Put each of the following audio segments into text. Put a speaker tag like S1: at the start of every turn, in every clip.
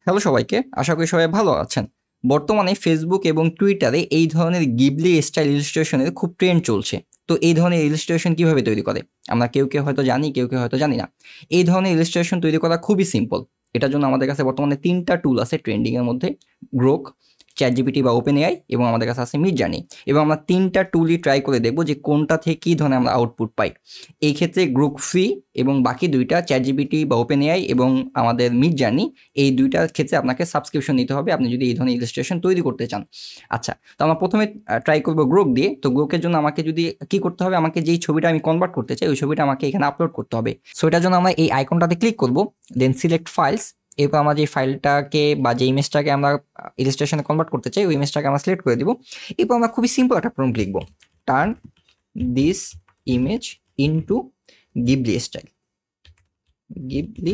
S1: Hello সবাইকে, আশা করি সবাই ভালো আছেন। বর্তমানে ফেসবুক এবং টুইটারে এই ধরনের গিবলি স্টাইল ইলাস্ট্রেশনের খুব ট্রেন্ড চলছে। তো এই ধরনের ইলাস্ট্রেশন কিভাবে তৈরি করে? আমরা কেউ হয়তো জানি, কেউ হয়তো জানি না। এই ধরনের ইলাস্ট্রেশন তৈরি করা খুবই সিম্পল। এটার জন্য আমাদের কাছে বর্তমানে ৩ টা টুল আছে ট্রেন্ডিং এর মধ্যে। গ্রোক, ChatGPT বা OpenAI এবং আমাদের কাছে আছে Midjourney। এবং আমরা ৩ টা টুলই ট্রাই করে দেখব যে কোনটা থেকে কি ধরনের আমরা আউটপুট পাই। এই ক্ষেত্রে গ্রোক ফ্রি এবং বাকি ২ টা ChatGPT বা OpenAI এবং আমাদের Midjourney, এই ২ টার ক্ষেত্রে আপনাকে সাবস্ক্রিপশন নিতে হবে আপনি যদি এই ধরনের ইলাস্ট্রেশন তৈরি করতে চান। আচ্ছা, তো আমরা প্রথমে ট্রাই করব গ্রোক দিয়ে। তো গ্রোকের জন্য আমাকে যদি কি করতে হবে, আমাকে যেই ছবিটা আমি কনভার্ট করতে চাই ওই ছবিটা আমাকে এখানে আপলোড করতে হবে। সো এটার জন্য আমরা এই আইকনটাতে ক্লিক করব, দেন সিলেক্ট ফাইলস। এরপর আমরা যে ফাইলটাকে বা যে ইমেজটাকে আমরা ইলাস্ট্রেশনে কনভার্ট করতে চাই ওই ইমেজটাকে আমরা সিলেক্ট করে দিব। এরপর আমরা খুবই সিম্পল একটা প্রম্পট লিখব, turn this image into Ghibli style. Ghibli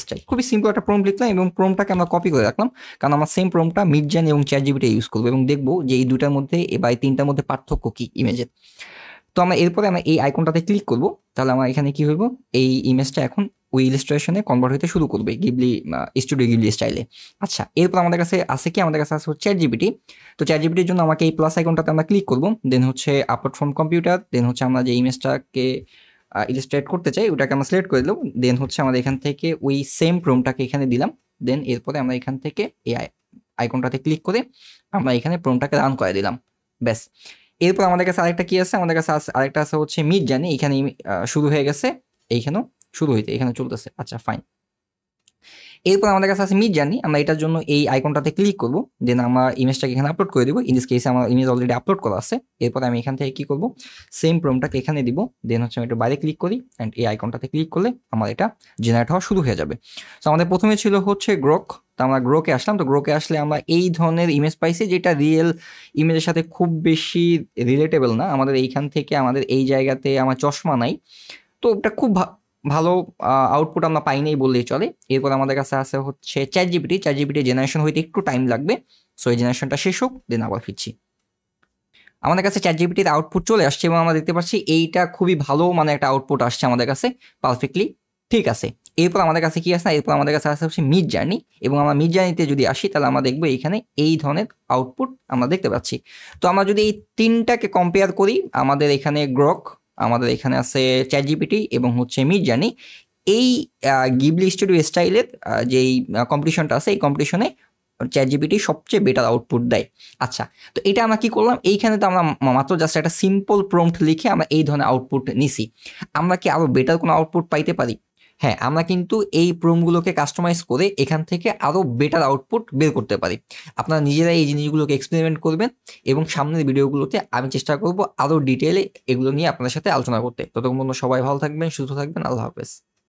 S1: style, খুবই সিম্পল একটা প্রম্পট লিখলাম এবং প্রম্পটটাকে আমরা কপি করে রাখলাম, কারণ আমরা সেম প্রম্পটটা মিডজার্নি এবং ChatGPT ইউজ করবো এবং দেখবো যে এই দুটার মধ্যে বা এই তিনটার মধ্যে পার্থক্য কি ইমেজের। তো আমরা এরপরে আমরা এই আইকনটাতে ক্লিক করব, তাহলে আমার এখানে কি হইব, এই ইমেজটা এখন ওই ইলাস্ট্রেশনে কনভার্ট হতে শুরু করবে গিবলি স্টুডিও গিবলি স্টাইলে। আচ্ছা, এরপর আমাদের কাছে আছে কি, আমাদের কাছে আছে ChatGPT। তো ChatGPTর জন্য আমাকে এই প্লাস আইকনটাতে আমরা ক্লিক করব, দেন হচ্ছে আপলোড ফ্রম কম্পিউটার, দেন হচ্ছে আমরা যে ইমেজটাকে ইলাস্ট্রেট করতে চাই ওটাকে আমরা সিলেক্ট করে দিলাম, দেন হচ্ছে আমাদের এখান থেকে ওই সেম প্রম্পটটাকে এখানে দিলাম, দেন এরপরে আমরা এখান থেকে এই আইকনটাতে ক্লিক করে আমরা এখানে প্রম্পটটাকে রান করে দিলাম, ব্যাস। এরপর আমাদের কাছে আরেকটা কি আছে, আমাদের কাছে আরেকটা আছে হচ্ছে মিডজার্নি। এখানে শুরু হয়ে গেছে, এইখানেও শুরু হইতে এখানে চলতেছে। আচ্ছা ফাইন। এরপর আমাদের কাছে আছে মিডজার্নি। আমরা এটার জন্য এই আইকনটাতে ক্লিক করব, দেন আমরা ইমেজটাকে এখানে আপলোড করে দিব। ইন দিস কেসে আমার ইমেজ অলরেডি আপলোড করা আছে। এরপর আমি এখান থেকে কি করব, সেম প্রম্পটটাকে এখানে দিব, দেন হচ্ছে আমি একটু বাইরে ক্লিক করি অ্যান্ড এই আইকনটাতে ক্লিক করলে আমার এটা জেনারেট হওয়া শুরু হয়ে যাবে। তো আমাদের প্রথমে ছিল হচ্ছে গ্রোক। তো আমরা গ্রোকে আসলাম। তো গ্রোকে আসলে আমরা এই ধরনের ইমেজ পাইছি যেটা রিয়েল ইমেজের সাথে খুব বেশি রিলেটেবল না। আমাদের এইখান থেকে আমাদের এই জায়গাতে আমার চশমা নাই, তো এটা খুব ভালো আউটপুট আমরা পাই নাই বললেই চলে। এরপর আমাদের কাছে আছে হচ্ছে ChatGPT জেনারেশন হইতে একটু টাইম লাগবে। সো এই জেনারেশনটা শেষ হোক, দেন আবার ফিরছি। আমাদের কাছে ChatGPTর আউটপুট চলে আসছে এবং আমরা দেখতে পাচ্ছি এইটা খুবই ভালো মানে একটা আউটপুট আসছে আমাদের কাছে পারফেক্টলি ঠিক আছে। এরপর আমাদের কাছে কি আছে, এরপর আমাদের কাছে আছে হচ্ছে মিডজার্নি। এবং আমরা মিডজার্নিতে যদি আসি তাহলে আমরা দেখবো এইখানে এই ধরনের আউটপুট আমরা দেখতে পাচ্ছি। তো আমরা যদি এই তিনটাকে কম্পেয়ার করি, আমাদের এখানে গ্রক, আমাদের এখানে আছে ChatGPT এবং হচ্ছে মিডজার্নি, এই গিবলি স্টুডিও স্টাইলের যেই কম্পিটিশনটা আছে এই কম্পিটিশনে ChatGPT সবচেয়ে বেটার আউটপুট দেয়। আচ্ছা, তো এটা আমরা কি করলাম, এইখানে তো আমরা মাত্র জাস্ট একটা সিম্পল প্রম্পট লিখে আমরা এই ধরনের আউটপুট নিছি। আমরা কি আরো বেটার কোনো আউটপুট পাইতে পারি? হ্যাঁ, আমরা কিন্তু এই প্রম্পটগুলোকে কাস্টমাইজ করে এখান থেকে আরো বেটার আউটপুট বের করতে পারি। আপনারা নিজেরাই এই জিনিসগুলোকে এক্সপেরিমেন্ট করবেন এবং সামনের ভিডিওগুলোতে আমি চেষ্টা করব আরো ডিটেইলে এগুলো নিয়ে আপনাদের সাথে আলোচনা করতে। ততক্ষণ পর্যন্ত সবাই ভালো থাকবেন, সুস্থ থাকবেন। আল্লাহ হাফেজ।